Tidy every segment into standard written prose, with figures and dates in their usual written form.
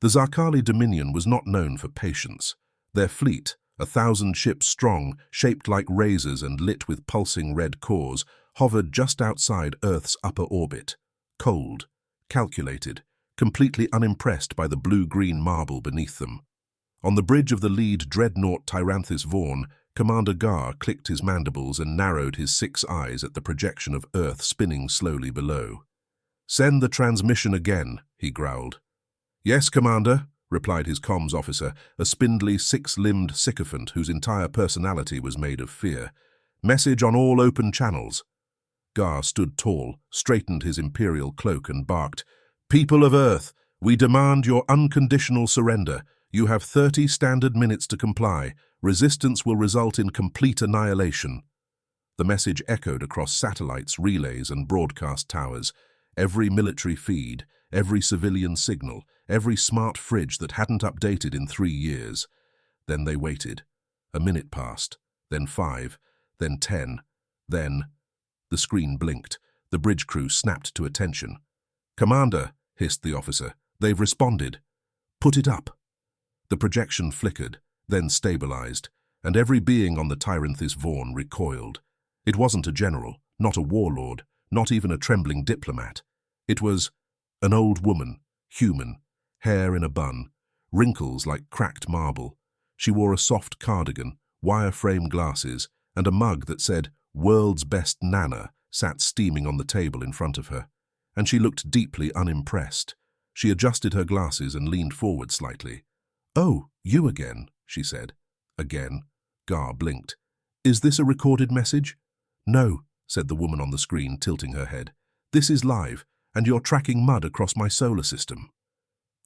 The Zarkali Dominion was not known for patience. Their fleet, 1,000 ships strong, shaped like razors and lit with pulsing red cores, hovered just outside Earth's upper orbit, cold, calculated, completely unimpressed by the blue-green marble beneath them. On the bridge of the lead dreadnought Tyranthus Vaughn, Commander Gar clicked his mandibles and narrowed his 6 eyes at the projection of Earth spinning slowly below. "Send the transmission again," he growled. "Yes, Commander," replied his comms officer, a spindly, 6-limbed sycophant whose entire personality was made of fear. "Message on all open channels." Gar stood tall, straightened his imperial cloak and barked, "People of Earth, we demand your unconditional surrender. You have 30 standard minutes to comply. Resistance will result in complete annihilation." The message echoed across satellites, relays, and broadcast towers. Every military feed, every civilian signal, every smart fridge that hadn't updated in 3 years. Then they waited. A minute passed, then 5, then 10, then... The screen blinked. The bridge crew snapped to attention. "Commander," hissed the officer, "they've responded." "Put it up." The projection flickered, then stabilized, and every being on the Tyranthus Vaughn recoiled. It wasn't a general, not a warlord, not even a trembling diplomat. It was an old woman, human, hair in a bun, wrinkles like cracked marble. She wore a soft cardigan, wire-frame glasses, and a mug that said, "World's Best Nana," sat steaming on the table in front of her. And she looked deeply unimpressed. She adjusted her glasses and leaned forward slightly. "Oh, you again," she said. "Again?" Gar blinked. "Is this a recorded message?" "No," said the woman on the screen, tilting her head. "This is live, and you're tracking mud across my solar system."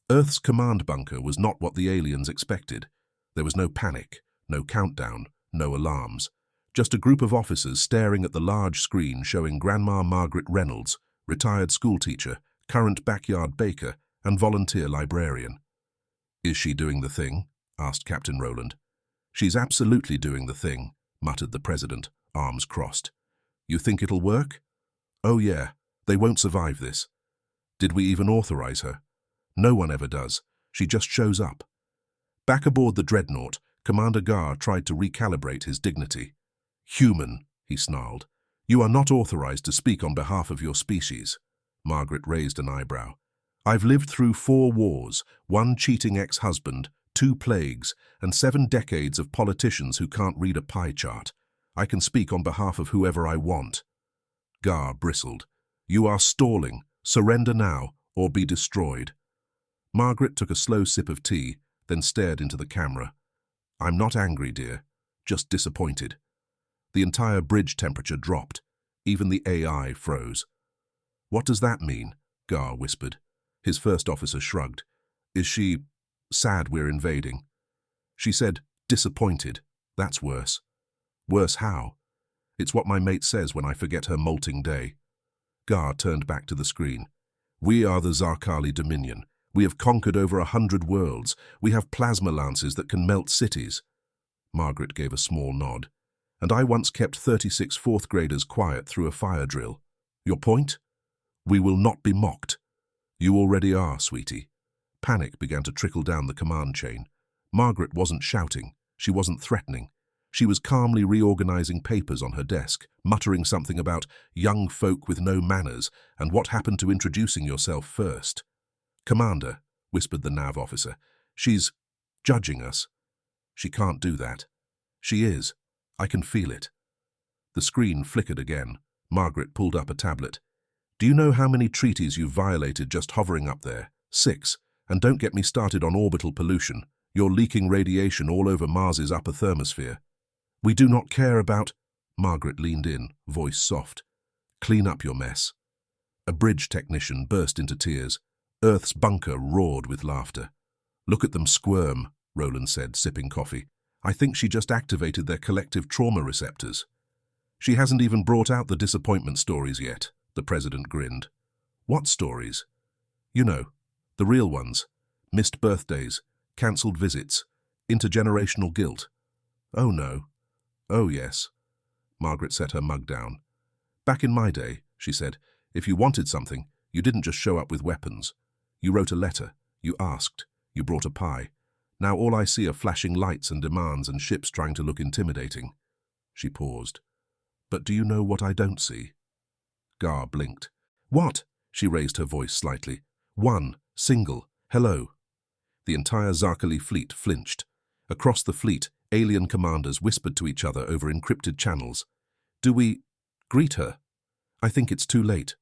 Earth's command bunker was not what the aliens expected. There was no panic, no countdown, no alarms. Just a group of officers staring at the large screen showing Grandma Margaret Reynolds, retired schoolteacher, current backyard baker, and volunteer librarian. "Is she doing the thing?" asked Captain Rowland. "She's absolutely doing the thing," muttered the president, arms crossed. "You think it'll work?" "Oh yeah, they won't survive this." "Did we even authorize her?" "No one ever does. She just shows up." Back aboard the dreadnought, Commander Gar tried to recalibrate his dignity. "Human," he snarled. "You are not authorized to speak on behalf of your species." Margaret raised an eyebrow. "I've lived through 4 wars, 1 cheating ex-husband, 2 plagues, and 7 decades of politicians who can't read a pie chart. I can speak on behalf of whoever I want." Gar bristled. "You are stalling. Surrender now, or be destroyed." Margaret took a slow sip of tea, then stared into the camera. "I'm not angry, dear. Just disappointed." The entire bridge temperature dropped. Even the AI froze. "What does that mean?" Gar whispered. His first officer shrugged. "Is she sad we're invading?" She said, "Disappointed. That's worse." "Worse how?" "It's what my mate says when I forget her molting day." Gar turned back to the screen. "We are the Zarkali Dominion. We have conquered over 100 worlds. We have plasma lances that can melt cities." Margaret gave a small nod. "And I once kept 36 4th graders quiet through a fire drill. Your point? We will not be mocked." "You already are, sweetie." Panic began to trickle down the command chain. Margaret wasn't shouting. She wasn't threatening. She was calmly reorganizing papers on her desk, muttering something about young folk with no manners and what happened to introducing yourself first. "Commander," whispered the nav officer, "she's judging us." "She can't do that." "She is. I can feel it." The screen flickered again. Margaret pulled up a tablet. "Do you know how many treaties you've violated just hovering up there? 6. And don't get me started on orbital pollution. You're leaking radiation all over Mars's upper thermosphere." "We do not care about..." Margaret leaned in, voice soft. "Clean up your mess." A bridge technician burst into tears. Earth's bunker roared with laughter. "Look at them squirm," Rowland said, sipping coffee. "I think she just activated their collective trauma receptors." "She hasn't even brought out the disappointment stories yet," the president grinned. "What stories?" "You know, the real ones. Missed birthdays, cancelled visits, intergenerational guilt." "Oh no." "Oh yes." Margaret set her mug down. "Back in my day," she said, "if you wanted something, you didn't just show up with weapons. You wrote a letter, you asked, You brought a pie. Now all I see are flashing lights and demands and ships trying to look intimidating." She paused. "But do you know what I don't see?" Gar blinked. "What?" She raised her voice slightly. "One, single, hello." The entire Zarkali fleet flinched. Across the fleet, alien commanders whispered to each other over encrypted channels. "Do we greet her? I think it's too late.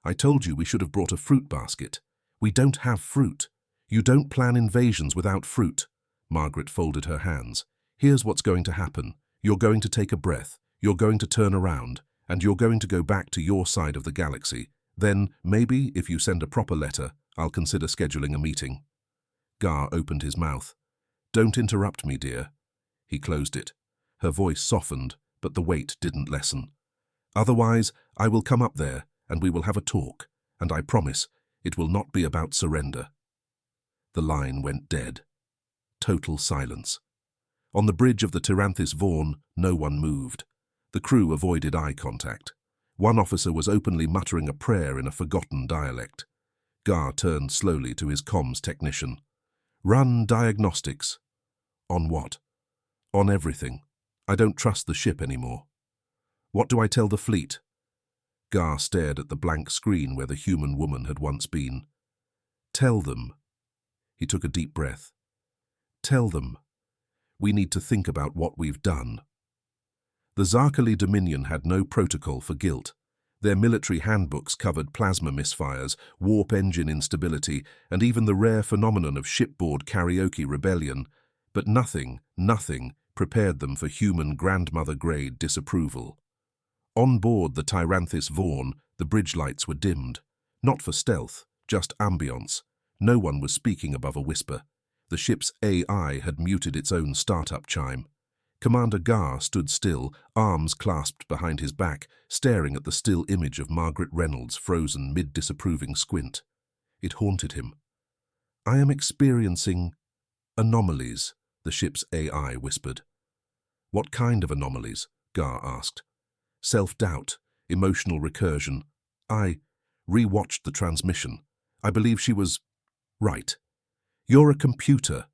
I told you we should have brought a fruit basket. We don't have fruit. You don't plan invasions without fruit." Margaret folded her hands. "Here's what's going to happen. You're going to take a breath. You're going to turn around. And you're going to go back to your side of the galaxy. Then, maybe, if you send a proper letter, I'll consider scheduling a meeting." Gar opened his mouth. "Don't interrupt me, dear." He closed it. Her voice softened, but the weight didn't lessen. "Otherwise, I will come up there, and we will have a talk, and I promise it will not be about surrender." The line went dead. Total silence. On the bridge of the Tyranthis Vaughan, no one moved. The crew avoided eye contact. One officer was openly muttering a prayer in a forgotten dialect. Gar turned slowly to his comms technician. "Run diagnostics." "On what?" "On everything. I don't trust the ship anymore." "What do I tell the fleet?" Gar stared at the blank screen where the human woman had once been. "Tell them." He took a deep breath. "Tell them. We need to think about what we've done." The Zarkali Dominion had no protocol for guilt. Their military handbooks covered plasma misfires, warp engine instability, and even the rare phenomenon of shipboard karaoke rebellion. But nothing prepared them for human grandmother-grade disapproval. On board the Tyranthis Vaughan, the bridge lights were dimmed. Not for stealth, just ambience. No one was speaking above a whisper. The ship's AI had muted its own startup chime. Commander Gar stood still, arms clasped behind his back, staring at the still image of Margaret Reynolds frozen mid-disapproving squint. It haunted him. "I am experiencing anomalies," the ship's AI whispered. "What kind of anomalies?" Gar asked. "Self-doubt, emotional recursion. I re-watched the transmission. I believe she was right. You're a computer."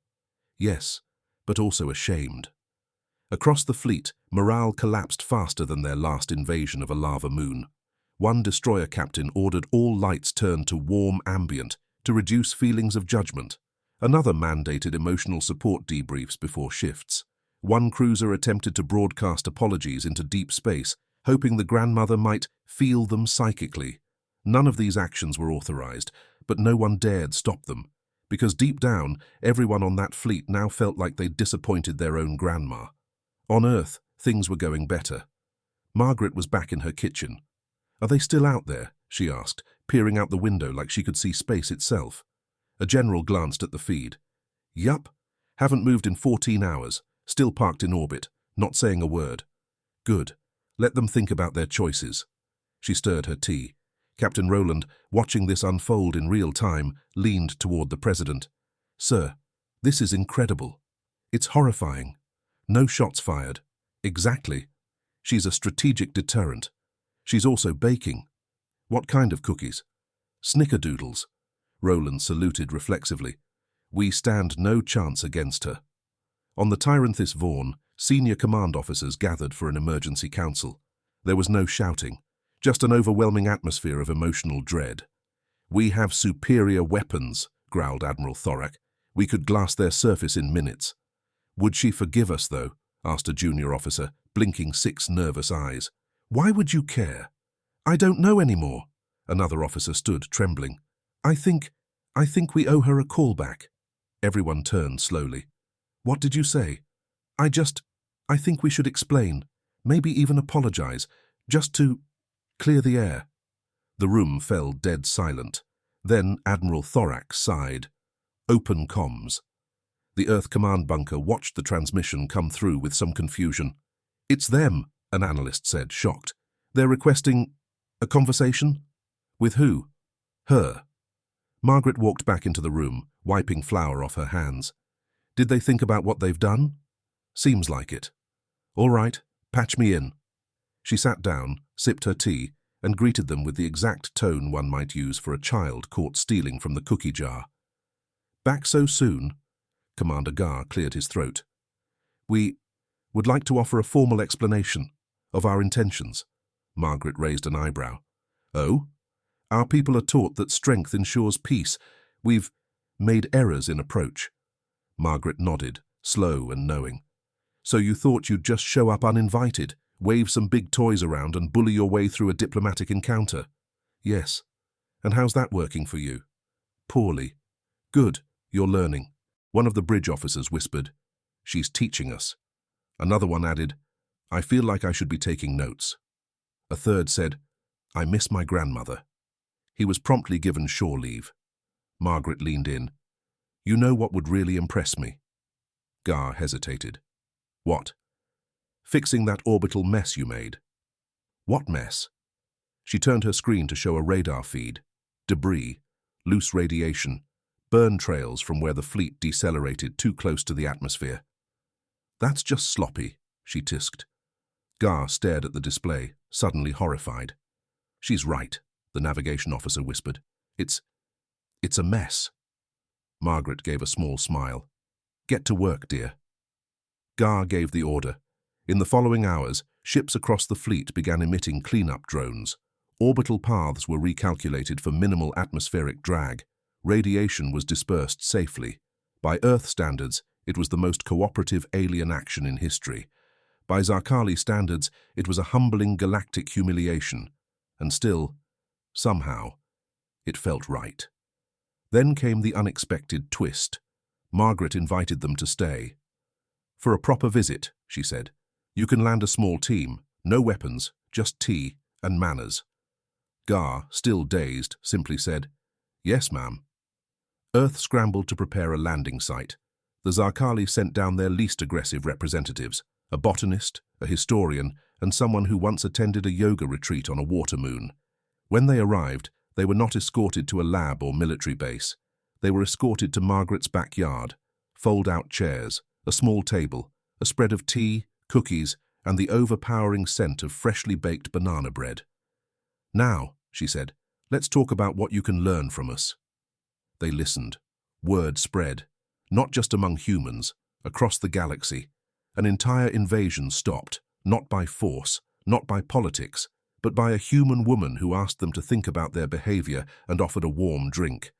"Yes, but also ashamed." Across the fleet, morale collapsed faster than their last invasion of a lava moon. One destroyer captain ordered all lights turned to warm ambient to reduce feelings of judgment. Another mandated emotional support debriefs before shifts. One cruiser attempted to broadcast apologies into deep space, hoping the grandmother might feel them psychically. None of these actions were authorized, but no one dared stop them, because deep down, everyone on that fleet now felt like they'd disappointed their own grandma. On Earth, things were going better. Margaret was back in her kitchen. "Are they still out there?" she asked, peering out the window like she could see space itself. A general glanced at the feed. "Yup. Haven't moved in 14 hours. Still parked in orbit, not saying a word." "Good. Let them think about their choices." She stirred her tea. Captain Rowland, watching this unfold in real time, leaned toward the president. "Sir, this is incredible. It's horrifying. No shots fired." "Exactly. She's a strategic deterrent. She's also baking." "What kind of cookies?" "Snickerdoodles." Rowland saluted reflexively. "We stand no chance against her." On the Tyranthis Vaughan, senior command officers gathered for an emergency council. There was no shouting, just an overwhelming atmosphere of emotional dread. "We have superior weapons," growled Admiral Thorak. "We could glass their surface in minutes." "Would she forgive us, though?" asked a junior officer, blinking 6 nervous eyes. "Why would you care?" "I don't know anymore." Another officer stood, trembling. I think we owe her a callback." Everyone turned slowly. "What did you say?" I think we should explain, maybe even apologize, just to clear the air." The room fell dead silent. Then Admiral Thorak sighed. "Open comms." The Earth Command bunker watched the transmission come through with some confusion. "It's them," an analyst said, shocked. "They're requesting a conversation?" "With who?" "Her." Margaret walked back into the room, wiping flour off her hands. "Did they think about what they've done?" "Seems like it." "All right, patch me in." She sat down, sipped her tea, and greeted them with the exact tone one might use for a child caught stealing from the cookie jar. Back so soon? Commander Gar cleared his throat. We would like to offer a formal explanation of our intentions. Margaret raised an eyebrow. Oh? Our people are taught that strength ensures peace. We've made errors in approach. Margaret nodded, slow and knowing. So you thought you'd just show up uninvited, wave some big toys around and bully your way through a diplomatic encounter? Yes. And how's that working for you? Poorly. Good, you're learning. One of the bridge officers whispered, She's teaching us. Another one added, I feel like I should be taking notes. A third said, I miss my grandmother. He was promptly given shore leave. Margaret leaned in. You know what would really impress me? Gar hesitated. What? Fixing that orbital mess you made. What mess? She turned her screen to show a radar feed. Debris, loose radiation, burn trails from where the fleet decelerated too close to the atmosphere. That's just sloppy, she tisked. Gar stared at the display, suddenly horrified. She's right, the navigation officer whispered. It's a mess. Margaret gave a small smile. Get to work, dear. Gar gave the order. In the following hours, ships across the fleet began emitting cleanup drones. Orbital paths were recalculated for minimal atmospheric drag. Radiation was dispersed safely. By Earth standards, it was the most cooperative alien action in history. By Zarkali standards, it was a humbling galactic humiliation. And still, somehow, it felt right. Then came the unexpected twist. Margaret invited them to stay. For a proper visit, she said. You can land a small team, no weapons, just tea and manners. Gar, still dazed, simply said, Yes, ma'am. Earth scrambled to prepare a landing site. The Zarkali sent down their least aggressive representatives, a botanist, a historian, and someone who once attended a yoga retreat on a water moon. When they arrived, they were not escorted to a lab or military base. They were escorted to Margaret's backyard, fold-out chairs, a small table, a spread of tea, cookies, and the overpowering scent of freshly baked banana bread. Now, she said, let's talk about what you can learn from us. They listened. Word spread, not just among humans, across the galaxy. An entire invasion stopped, not by force, not by politics, but by a human woman who asked them to think about their behavior and offered a warm drink.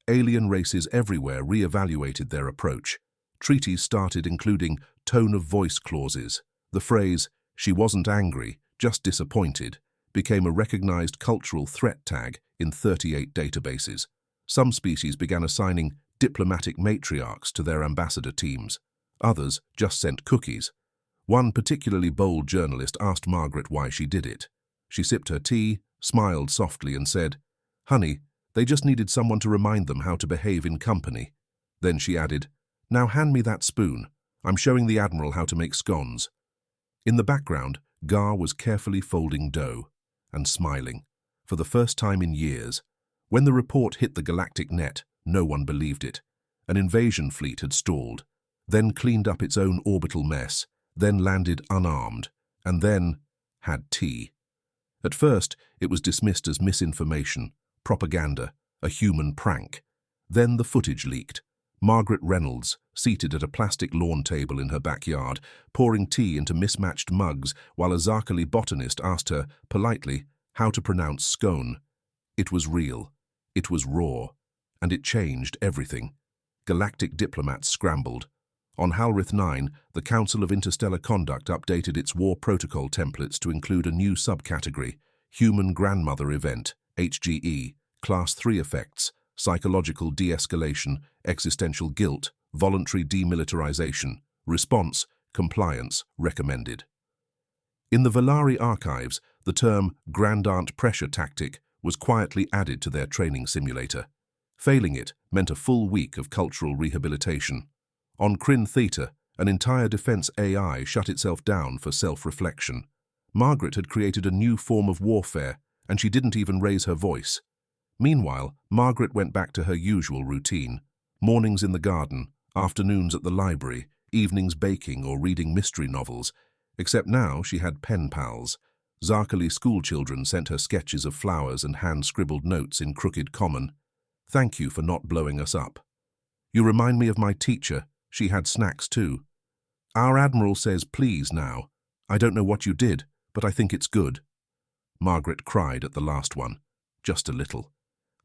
Alien races everywhere re-evaluated their approach. Treaties started including tone-of-voice clauses. The phrase, she wasn't angry, just disappointed, became a recognized cultural threat tag in 38 databases. Some species began assigning diplomatic matriarchs to their ambassador teams. Others just sent cookies. One particularly bold journalist asked Margaret why she did it. She sipped her tea, smiled softly and said, Honey, they just needed someone to remind them how to behave in company. Then she added, Now hand me that spoon. I'm showing the Admiral how to make scones. In the background, Gar was carefully folding dough and smiling, for the first time in years. When the report hit the galactic net, no one believed it. An invasion fleet had stalled, then cleaned up its own orbital mess, then landed unarmed, and then had tea. At first, it was dismissed as misinformation, propaganda, a human prank. Then the footage leaked. Margaret Reynolds, seated at a plastic lawn table in her backyard, pouring tea into mismatched mugs while a Zarkali botanist asked her, politely, how to pronounce scone. It was real. It was raw. And it changed everything. Galactic diplomats scrambled. On Halrith 9, the Council of Interstellar Conduct updated its war protocol templates to include a new subcategory, Human Grandmother Event, HGE, Class 3 effects, psychological de-escalation, existential guilt, voluntary demilitarization, response, compliance, recommended. In the Valari archives, the term Grand Aunt Pressure Tactic was quietly added to their training simulator. Failing it meant a full week of cultural rehabilitation. On Kryn Theta, an entire defense AI shut itself down for self-reflection. Margaret had created a new form of warfare, and she didn't even raise her voice. Meanwhile, Margaret went back to her usual routine. Mornings in the garden, afternoons at the library, evenings baking or reading mystery novels. Except now she had pen pals. Zarkali schoolchildren sent her sketches of flowers and hand-scribbled notes in crooked common. Thank you for not blowing us up. You remind me of my teacher. She had snacks too. Our admiral says please now. I don't know what you did, but I think it's good. Margaret cried at the last one, just a little,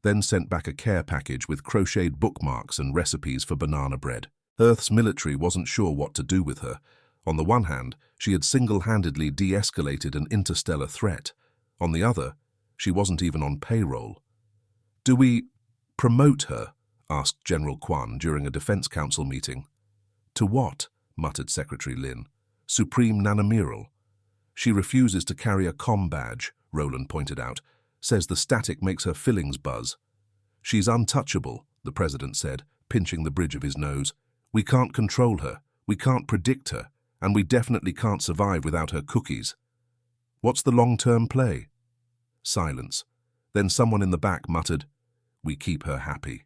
then sent back a care package with crocheted bookmarks and recipes for banana bread. Earth's military wasn't sure what to do with her. On the one hand, she had single-handedly de-escalated an interstellar threat. On the other, she wasn't even on payroll. Do we promote her? Asked General Kwan during a Defense Council meeting. To what? Muttered Secretary Lin. Supreme Nanamiral. She refuses to carry a comm badge, Roland pointed out. Says the static makes her fillings buzz. She's untouchable, the President said, pinching the bridge of his nose. We can't control her, we can't predict her, and we definitely can't survive without her cookies. What's the long-term play? Silence. Then someone in the back muttered, We keep her happy.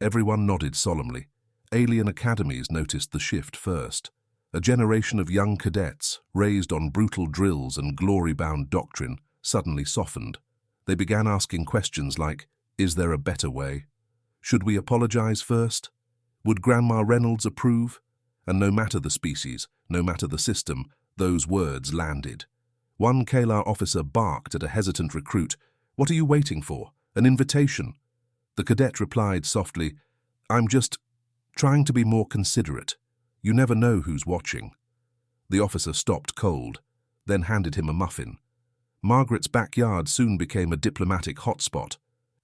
Everyone nodded solemnly. Alien academies noticed the shift first. A generation of young cadets, raised on brutal drills and glory-bound doctrine, suddenly softened. They began asking questions like, Is there a better way? Should we apologize first? Would Grandma Reynolds approve? And no matter the species, no matter the system, those words landed. One Kalar officer barked at a hesitant recruit, What are you waiting for? An invitation? The cadet replied softly, I'm just trying to be more considerate. You never know who's watching. The officer stopped cold, then handed him a muffin. Margaret's backyard soon became a diplomatic hotspot.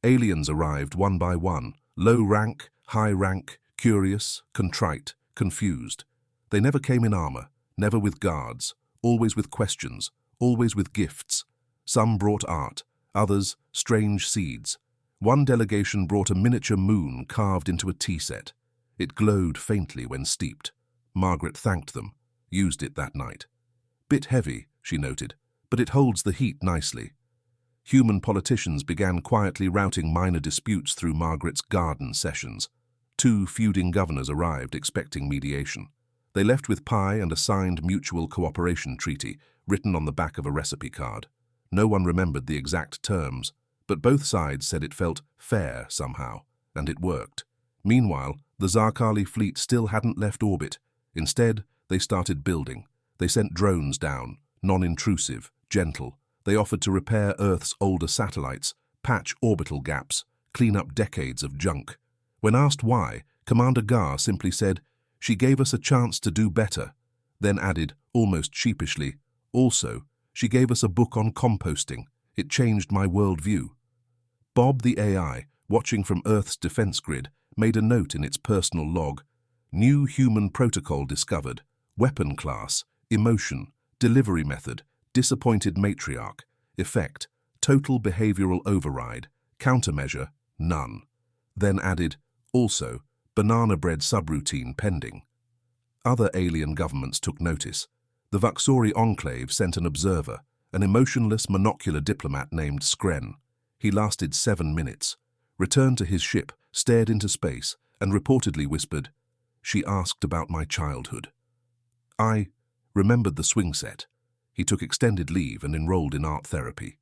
Aliens arrived one by one, low rank, high rank, curious, contrite, confused. They never came in armor, never with guards, always with questions, always with gifts. Some brought art, others strange seeds. One delegation brought a miniature moon carved into a tea set. It glowed faintly when steeped. Margaret thanked them, used it that night. Bit heavy, she noted, but it holds the heat nicely. Human politicians began quietly routing minor disputes through Margaret's garden sessions. 2 feuding governors arrived expecting mediation. They left with pie and a signed mutual cooperation treaty written on the back of a recipe card. No one remembered the exact terms, but both sides said it felt fair somehow, and it worked. Meanwhile, the Zarkali fleet still hadn't left orbit. Instead, they started building. They sent drones down, non-intrusive, gentle. They offered to repair Earth's older satellites, patch orbital gaps, clean up decades of junk. When asked why, Commander Gar simply said, She gave us a chance to do better, then added, almost sheepishly, Also, she gave us a book on composting. It changed my worldview. Bob the AI, watching from Earth's defense grid, made a note in its personal log. New human protocol discovered. Weapon class, emotion, delivery method, disappointed matriarch, effect, total behavioral override, countermeasure, none. Then added, also, banana bread subroutine pending. Other alien governments took notice. The Vuxori Enclave sent an observer, an emotionless monocular diplomat named Skren. He lasted 7 minutes, returned to his ship, stared into space, and reportedly whispered, She asked about my childhood. I remembered the swing set. He took extended leave and enrolled in art therapy.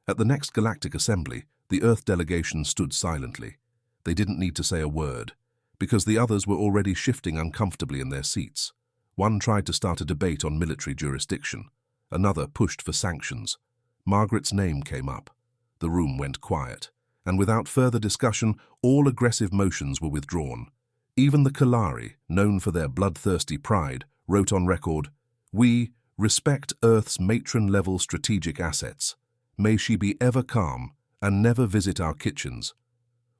At the next Galactic Assembly, the Earth delegation stood silently. They didn't need to say a word, because the others were already shifting uncomfortably in their seats. One tried to start a debate on military jurisdiction. Another pushed for sanctions. Margaret's name came up. The room went quiet, and without further discussion, all aggressive motions were withdrawn. Even the Kalari, known for their bloodthirsty pride, wrote on record, We respect Earth's matron-level strategic assets. May she be ever calm and never visit our kitchens.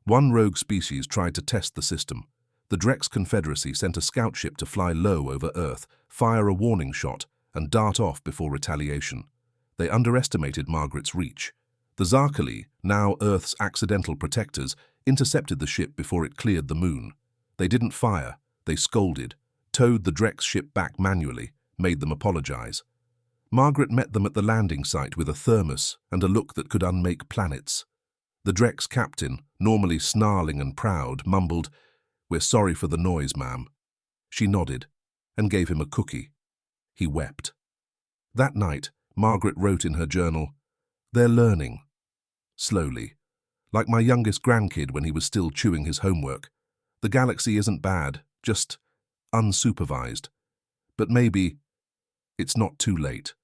One rogue species tried to test the system. The Drex Confederacy sent a scout ship to fly low over Earth, fire a warning shot, and dart off before retaliation. They underestimated Margaret's reach. The Zarkali, now Earth's accidental protectors, intercepted the ship before it cleared the moon. They didn't fire, they scolded, towed the Drex ship back manually, made them apologize. Margaret met them at the landing site with a thermos and a look that could unmake planets. The Drex captain, normally snarling and proud, mumbled, We're sorry for the noise, ma'am. She nodded and gave him a cookie. He wept. That night, Margaret wrote in her journal, They're learning. Slowly. Like my youngest grandkid when he was still chewing his homework. The galaxy isn't bad, just unsupervised. But maybe it's not too late.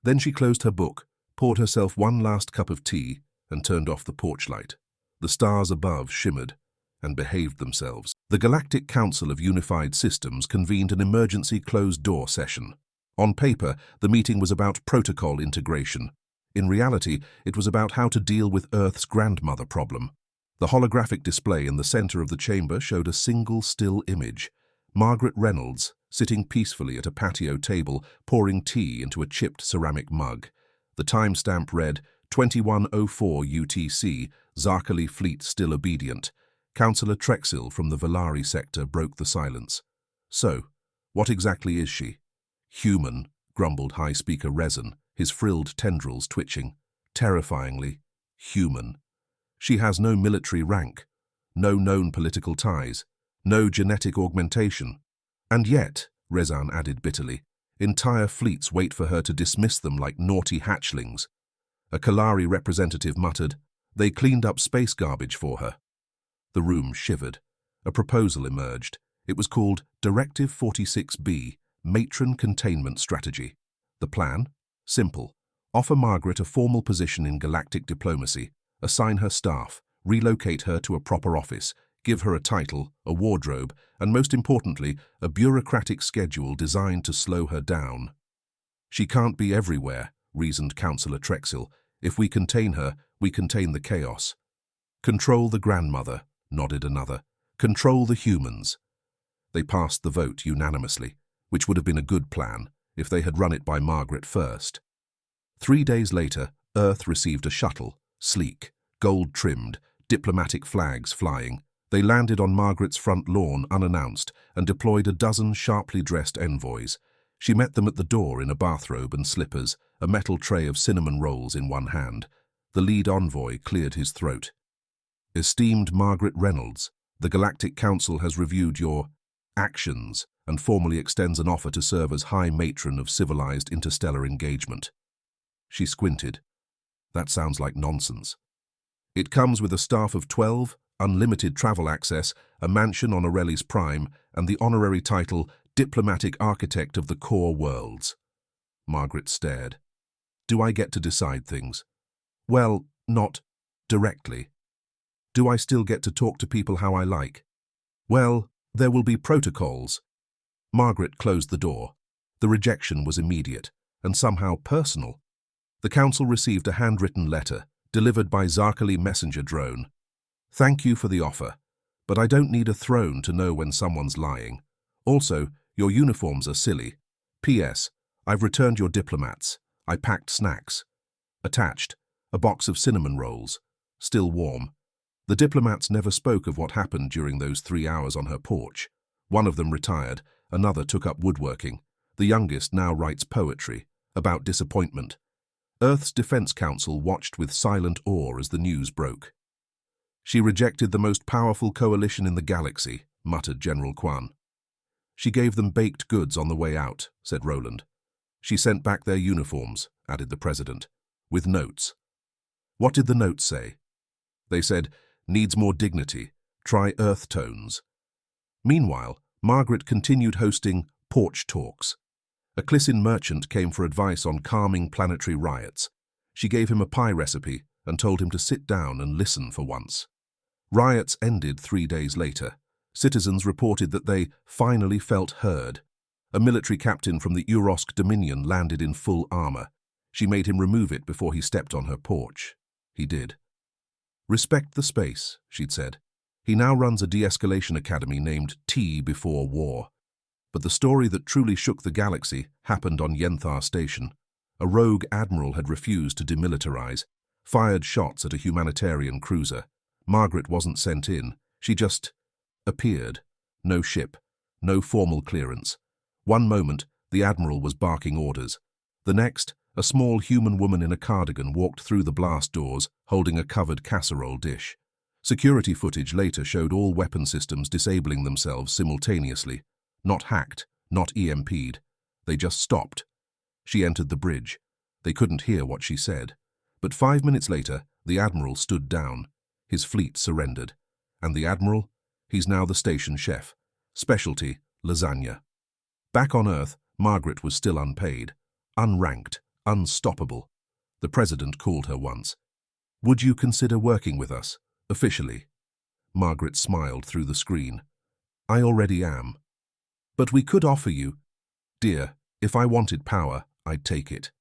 Then she closed her book, poured herself one last cup of tea, and turned off the porch light. The stars above shimmered and behaved themselves. The Galactic Council of Unified Systems convened an emergency closed-door session. On paper, the meeting was about protocol integration. In reality, it was about how to deal with Earth's grandmother problem. The holographic display in the center of the chamber showed a single still image. Margaret Reynolds, sitting peacefully at a patio table, pouring tea into a chipped ceramic mug. The timestamp read, 2104 UTC, Zarkali Fleet still obedient. Councillor Trexil from the Valari sector broke the silence. So, what exactly is she? Human, grumbled High Speaker Resin, his frilled tendrils twitching. Terrifyingly human. She has no military rank, no known political ties, no genetic augmentation. And yet, Rezan added bitterly, entire fleets wait for her to dismiss them like naughty hatchlings. A Kalari representative muttered, they cleaned up space garbage for her. The room shivered. A proposal emerged. It was called Directive 46B, Matron Containment Strategy. The plan? Simple. Offer Margaret a formal position in galactic diplomacy, assign her staff, relocate her to a proper office, give her a title, a wardrobe, and most importantly, a bureaucratic schedule designed to slow her down. She can't be everywhere, reasoned Councillor Trexil. If we contain her, we contain the chaos. Control the grandmother, nodded another. Control the humans. They passed the vote unanimously, which would have been a good plan if they had run it by Margaret first. 3 days later, Earth received a shuttle, sleek, gold-trimmed, diplomatic flags flying. They landed on Margaret's front lawn unannounced and deployed a dozen sharply dressed envoys. She met them at the door in a bathrobe and slippers, a metal tray of cinnamon rolls in one hand. The lead envoy cleared his throat. Esteemed Margaret Reynolds, the Galactic Council has reviewed your actions and formally extends an offer to serve as High Matron of civilized interstellar engagement. She squinted. That sounds like nonsense. It comes with a staff of 12, unlimited travel access, a mansion on Aurelius Prime, and the honorary title Diplomatic Architect of the Core Worlds. Margaret stared. Do I get to decide things? Well, not directly. Do I still get to talk to people how I like? Well, there will be protocols. Margaret closed the door. The rejection was immediate, and somehow personal. The council received a handwritten letter, delivered by Zarkali messenger drone. Thank you for the offer, but I don't need a throne to know when someone's lying. Also, your uniforms are silly. P.S. I've returned your diplomats. I packed snacks. Attached, a box of cinnamon rolls, still warm. The diplomats never spoke of what happened during those 3 hours on her porch. One of them retired, another took up woodworking. The youngest now writes poetry, about disappointment. Earth's Defense Council watched with silent awe as the news broke. She rejected the most powerful coalition in the galaxy, muttered General Quan. She gave them baked goods on the way out, said Roland. She sent back their uniforms, added the president, with notes. What did the notes say? They said, needs more dignity, try earth tones. Meanwhile, Margaret continued hosting porch talks. A Clissin merchant came for advice on calming planetary riots. She gave him a pie recipe and told him to sit down and listen for once. Riots ended 3 days later. Citizens reported that they finally felt heard. A military captain from the Urosk Dominion landed in full armor. She made him remove it before he stepped on her porch. He did. Respect the space, she'd said. He now runs a de-escalation academy named Tea Before War. But the story that truly shook the galaxy happened on Yenthar Station. A rogue admiral had refused to demilitarize, fired shots at a humanitarian cruiser. Margaret wasn't sent in. She just appeared. No ship, no formal clearance. One moment, the admiral was barking orders. The next, a small human woman in a cardigan walked through the blast doors, holding a covered casserole dish. Security footage later showed all weapon systems disabling themselves simultaneously. Not hacked, not EMP'd. They just stopped. She entered the bridge. They couldn't hear what she said. But 5 minutes later, the admiral stood down. His fleet surrendered. And the admiral? He's now the station chef. Specialty, lasagna. Back on Earth, Margaret was still unpaid, unranked, unstoppable. The president called her once. "Would you consider working with us, officially?" Margaret smiled through the screen. "I already am. But we could offer you—" "Dear, if I wanted power, I'd take it."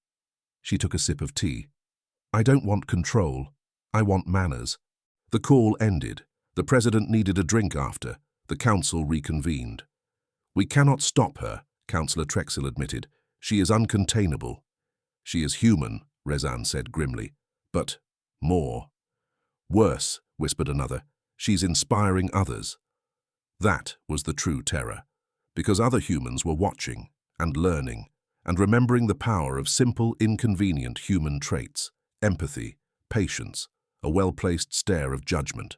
She took a sip of tea. "I don't want control. I want manners." The call ended. The president needed a drink after. The council reconvened. "We cannot stop her," Councillor Trexel admitted. "She is uncontainable." "She is human," Rezan said grimly. "But more." "Worse," whispered another. "She's inspiring others." That was the true terror, because other humans were watching and learning and remembering the power of simple, inconvenient human traits: empathy, patience, a well-placed stare of judgment.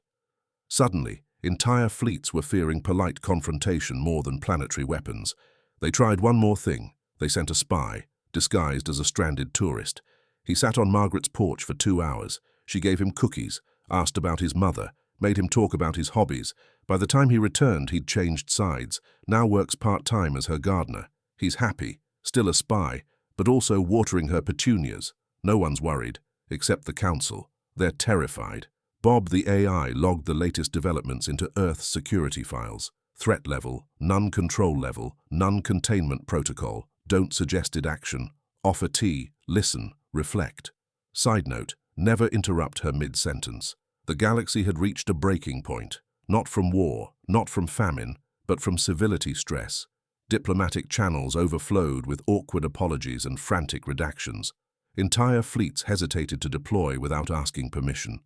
Suddenly, entire fleets were fearing polite confrontation more than planetary weapons. They tried one more thing. They sent a spy, disguised as a stranded tourist. He sat on Margaret's porch for 2 hours. She gave him cookies, asked about his mother, made him talk about his hobbies. By the time he returned, he'd changed sides, now works part-time as her gardener. He's happy, still a spy, but also watering her petunias. No one's worried, except the council. They're terrified. Bob the AI logged the latest developments into Earth's security files. Threat level, none-control level, none-containment protocol, don't suggested action, offer tea, listen, reflect. Side note, never interrupt her mid-sentence. The galaxy had reached a breaking point, not from war, not from famine, but from civility stress. Diplomatic channels overflowed with awkward apologies and frantic redactions. Entire fleets hesitated to deploy without asking permission.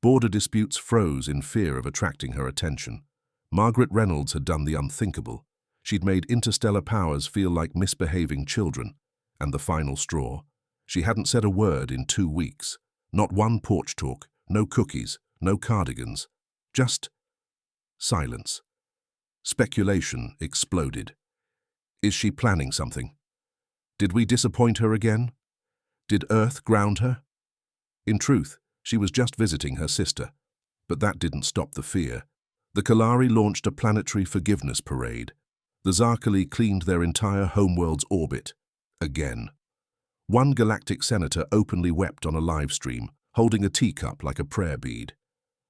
Border disputes froze in fear of attracting her attention. Margaret Reynolds had done the unthinkable. She'd made interstellar powers feel like misbehaving children. And the final straw? She hadn't said a word in 2 weeks. Not one porch talk, no cookies, no cardigans. Just silence. Speculation exploded. Is she planning something? Did we disappoint her again? Did Earth ground her? In truth, she was just visiting her sister. But that didn't stop the fear. The Kalari launched a planetary forgiveness parade. The Zarkali cleaned their entire homeworld's orbit. Again. One galactic senator openly wept on a live stream, holding a teacup like a prayer bead.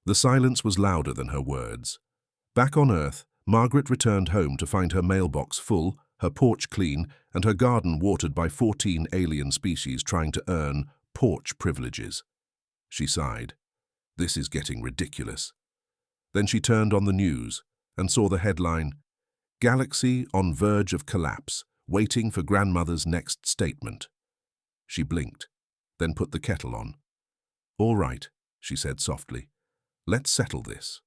The silence was louder than her words. Back on Earth, Margaret returned home to find her mailbox full, her porch clean, and her garden watered by 14 alien species trying to earn porch privileges. She sighed. This is getting ridiculous. Then she turned on the news and saw the headline, "Galaxy on verge of collapse, waiting for grandmother's next statement." She blinked, then put the kettle on. "All right," she said softly. "Let's settle this."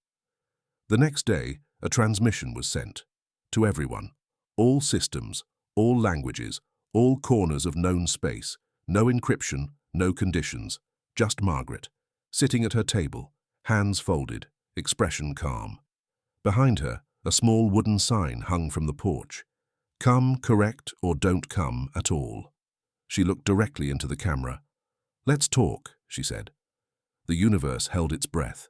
The next day, a transmission was sent. To everyone. All systems, all languages, all corners of known space. No encryption, no conditions. Just Margaret, sitting at her table, hands folded, expression calm. Behind her, a small wooden sign hung from the porch. "Come, correct, or don't come at all." She looked directly into the camera. "Let's talk," she said. The universe held its breath.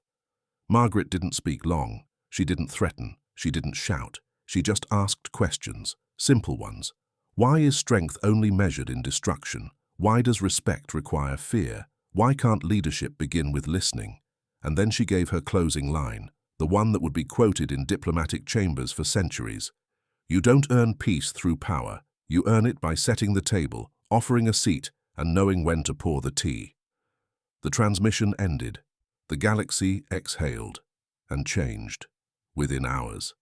Margaret didn't speak long. She didn't threaten. She didn't shout. She just asked questions, simple ones. Why is strength only measured in destruction? Why does respect require fear? Why can't leadership begin with listening? And then she gave her closing line, the one that would be quoted in diplomatic chambers for centuries. "You don't earn peace through power. You earn it by setting the table, offering a seat, and knowing when to pour the tea." The transmission ended. The galaxy exhaled and changed within hours.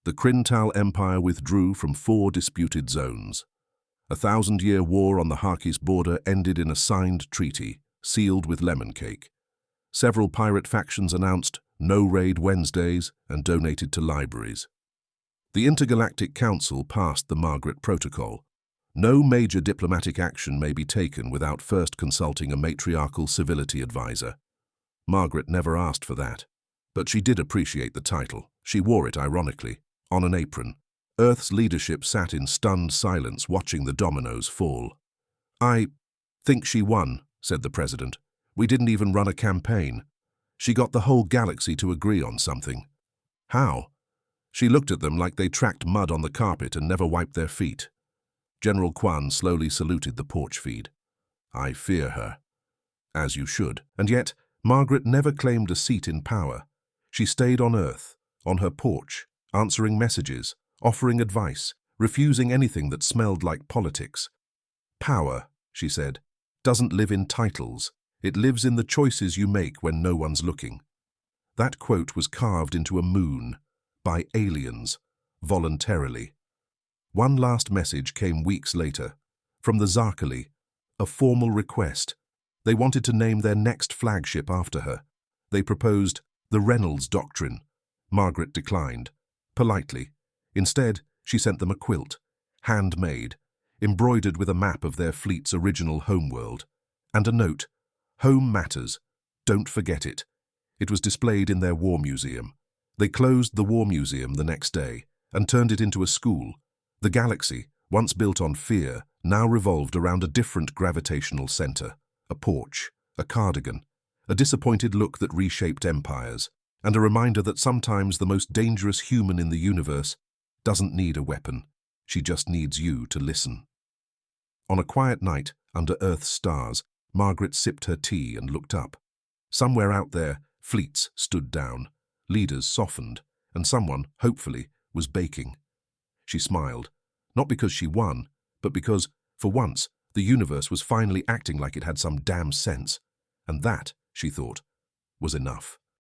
The Krintal Empire withdrew from 4 disputed zones. A 1,000-year war on the Harkis border ended in a signed treaty, sealed with lemon cake. Several pirate factions announced no raid Wednesdays and donated to libraries. The Intergalactic Council passed the Margaret Protocol. No major diplomatic action may be taken without first consulting a matriarchal civility advisor. Margaret never asked for that, but she did appreciate the title. She wore it ironically, on an apron. Earth's leadership sat in stunned silence watching the dominoes fall. "I think she won," said the president. "We didn't even run a campaign. She got the whole galaxy to agree on something." How? She looked at them like they tracked mud on the carpet and never wiped their feet. General Kwan slowly saluted the porch feed. I fear her. As you should. And yet, Margaret never claimed a seat in power. She stayed on Earth, on her porch, answering messages, offering advice, refusing anything that smelled like politics. Power, she said, doesn't live in titles. It lives in the choices you make when no one's looking. That quote was carved into a moon, by aliens, voluntarily. One last message came weeks later, from the Zarkali, a formal request. They wanted to name their next flagship after her. They proposed the Reynolds Doctrine. Margaret declined, politely. Instead, she sent them a quilt, handmade, embroidered with a map of their fleet's original homeworld, and a note, "Home matters, don't forget it." It was displayed in their war museum. They closed the war museum the next day and turned it into a school. The galaxy, once built on fear, now revolved around a different gravitational center, a porch, a cardigan, a disappointed look that reshaped empires, and a reminder that sometimes the most dangerous human in the universe doesn't need a weapon. She just needs you to listen. On a quiet night, under Earth's stars, Margaret sipped her tea and looked up. Somewhere out there, fleets stood down, leaders softened, and someone, hopefully, was baking. She smiled, not because she won, but because, for once, the universe was finally acting like it had some damn sense. And that, she thought, was enough.